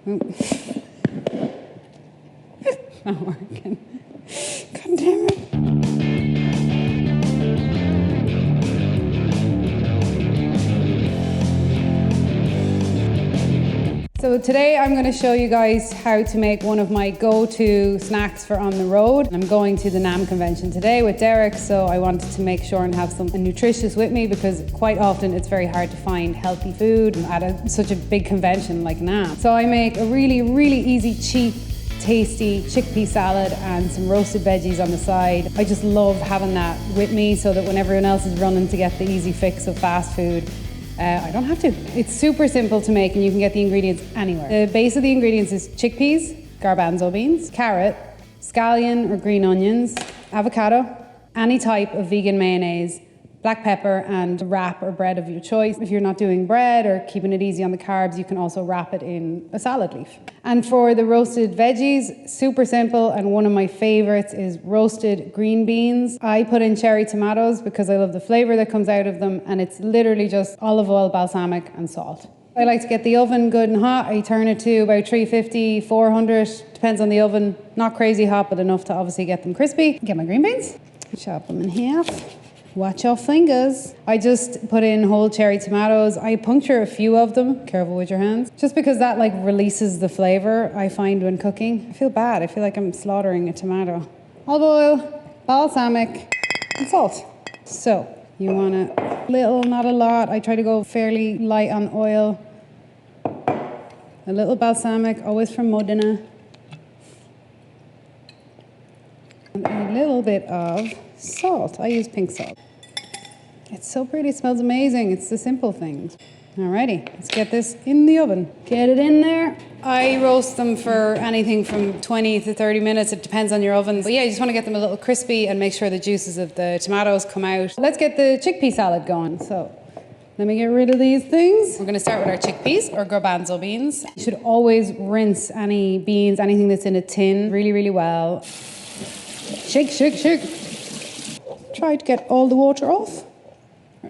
Not working. God damn it. So today I'm going to show you guys how to make one of my go-to snacks for on the road. I'm going to the NAMM convention today with Derrick, so I wanted to make sure and have something nutritious with me because quite often it's very hard to find healthy food at such a big convention like NAMM. So I make a really easy, cheap, tasty chickpea salad and some roasted veggies on the side. I just love having that with me so that when everyone else is running to get the easy fix of fast food, I don't have to. It's super simple to make and you can get the ingredients anywhere. The base of the ingredients is chickpeas, garbanzo beans, carrot, scallion or green onions, avocado, any type of vegan mayonnaise, black pepper, and wrap or bread of your choice. If you're not doing bread or keeping it easy on the carbs, you can also wrap it in a salad leaf. And for the roasted veggies, super simple, and one of my favorites is roasted green beans. I put in cherry tomatoes because I love the flavor that comes out of them, and it's literally just olive oil, balsamic, and salt. I like to get the oven good and hot. I turn it to about 350, 400, depends on the oven. Not crazy hot, but enough to obviously get them crispy. Get my green beans, chop them in half. Watch your fingers. I just put in whole cherry tomatoes. I puncture a few of them, careful with your hands, just because that like releases the flavor I find when cooking. I feel bad, I feel like I'm slaughtering a tomato. Olive oil, balsamic, and salt. So you want a little, not a lot. I try to go fairly light on oil. A little balsamic, always from Modena. And a little bit of salt. I use pink salt. It's so pretty, it smells amazing. It's the simple things. Alrighty, let's get this in the oven. Get it in there. I roast them for anything from 20 to 30 minutes. It depends on your oven. But yeah, you just want to get them a little crispy and make sure the juices of the tomatoes come out. Let's get the chickpea salad going. So let me get rid of these things. We're going to start with our chickpeas or garbanzo beans. You should always rinse any beans, anything that's in a tin really well. Shake. Try to get all the water off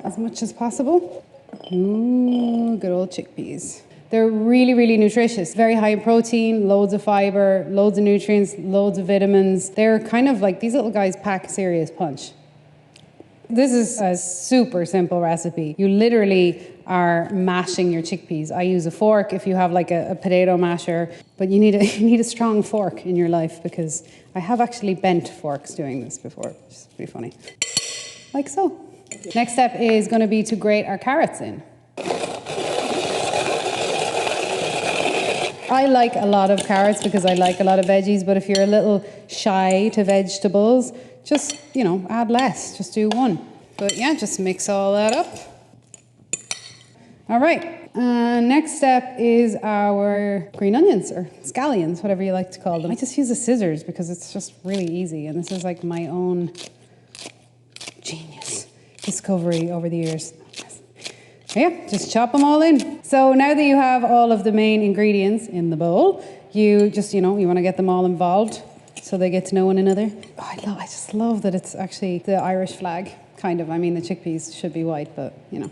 as much as possible. Ooh, good old chickpeas. They're really nutritious, very high in protein, loads of fiber, loads of nutrients, loads of vitamins. They're kind of like, these little guys pack serious punch. This is a super simple recipe. You literally are mashing your chickpeas. I use a fork if you have like a potato masher, but you need a strong fork in your life because I have actually bent forks doing this before, which is pretty funny. Like so. Next step is going to be to grate our carrots in. I like a lot of carrots because I like a lot of veggies, but if you're a little shy to vegetables, just, you know, add less, just do one. But yeah, just mix all that up. All right, next step is our green onions or scallions, whatever you like to call them. I just use the scissors because it's just really easy. And this is like my own genius discovery over the years. Yeah, just chop them all in. So now that you have all of the main ingredients in the bowl, you just, you know, you want to get them all involved so they get to know one another. Oh, I just love that it's actually the Irish flag, kind of. I mean, the chickpeas should be white, but, you know.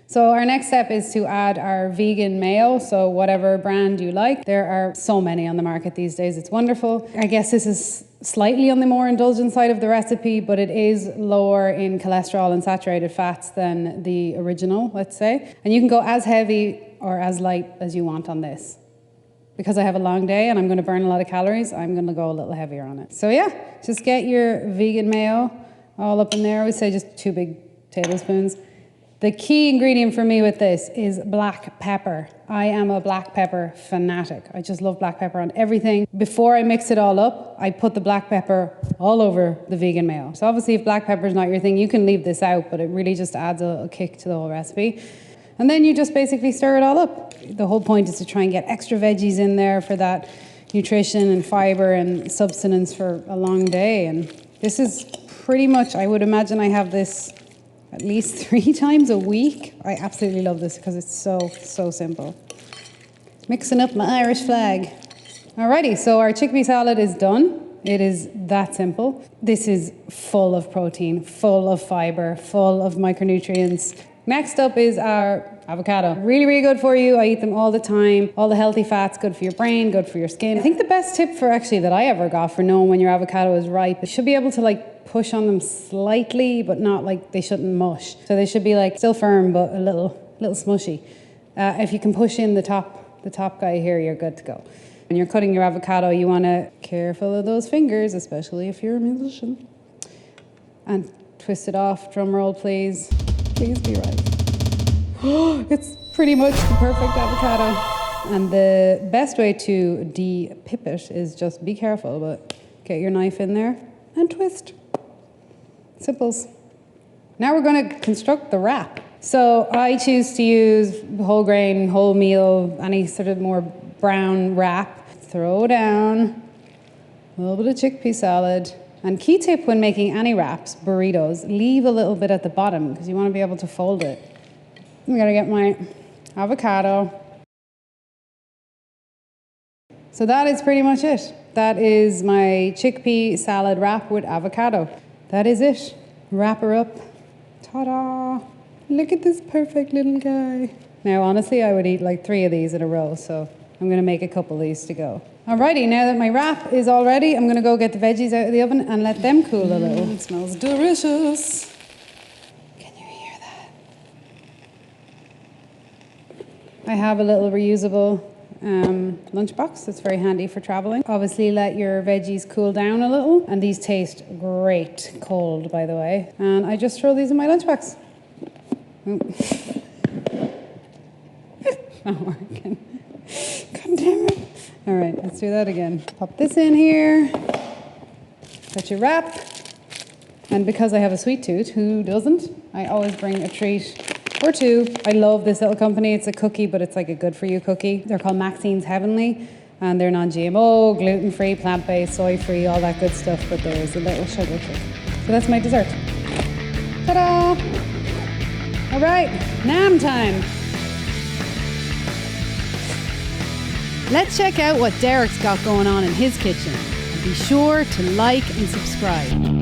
So our next step is to add our vegan mayo, so whatever brand you like. There are so many on the market these days, it's wonderful. I guess this is slightly on the more indulgent side of the recipe, but it is lower in cholesterol and saturated fats than the original, let's say. And you can go as heavy or as light as you want on this. Because I have a long day and I'm going to burn a lot of calories, I'm going to go a little heavier on it. So yeah, just get your vegan mayo all up in there. I would say just 2 big tablespoons. The key ingredient for me with this is black pepper. I am a black pepper fanatic. I just love black pepper on everything. Before I mix it all up, I put the black pepper all over the vegan mayo. So obviously if black pepper is not your thing, you can leave this out, but it really just adds a kick to the whole recipe. And then you just basically stir it all up. The whole point is to try and get extra veggies in there for that nutrition and fiber and substance for a long day. And this is pretty much, I would imagine I have this at least 3 times a week. I absolutely love this because it's so simple. Mixing up my Irish flag. Alrighty, so our chickpea salad is done. It is that simple. This is full of protein, full of fiber, full of micronutrients. Next up is our avocado. Really, really good for you. I eat them all the time. All the healthy fats, good for your brain, good for your skin. I think the best tip for actually that I ever got for knowing when your avocado is ripe, you should be able to like push on them slightly, but not like they shouldn't mush. So they should be like still firm, but a little smushy. If you can push in the top guy here, you're good to go. When you're cutting your avocado, you want to be careful of those fingers, especially if you're a musician. And twist it off. Drum roll, please. Please be right. It's pretty much the perfect avocado. And the best way to de-pip it is just be careful, but get your knife in there and twist. Simples. Now we're going to construct the wrap. So I choose to use whole grain, whole meal, any sort of more brown wrap. Throw down a little bit of chickpea salad. And key tip when making any wraps, burritos, leave a little bit at the bottom because you want to be able to fold it. I'm gonna get my avocado. So that is pretty much it. That is my chickpea salad wrap with avocado. That is it. Wrap her up. Ta-da! Look at this perfect little guy. Now, honestly, I would eat like 3 of these in a row, so I'm gonna make a couple of these to go. Alrighty, now that my wrap is all ready, I'm gonna go get the veggies out of the oven and let them cool a little. It smells delicious. Can you hear that? I have a little reusable lunchbox that's very handy for traveling. Obviously, let your veggies cool down a little, and these taste great cold, by the way. And I just throw these in my lunchbox. Not working. God damn it. All right, let's do that again. Pop this in here. Got your wrap. And because I have a sweet tooth, who doesn't? I always bring a treat or 2. I love this little company. It's a cookie, but it's like a good for you cookie. They're called Maxine's Heavenly, and they're non-GMO, gluten-free, plant-based, soy-free, all that good stuff, but there is a little sugar kick. So that's my dessert. Ta-da! All right, NAMM time. Let's check out what Derrick's got going on in his kitchen. And be sure to like and subscribe.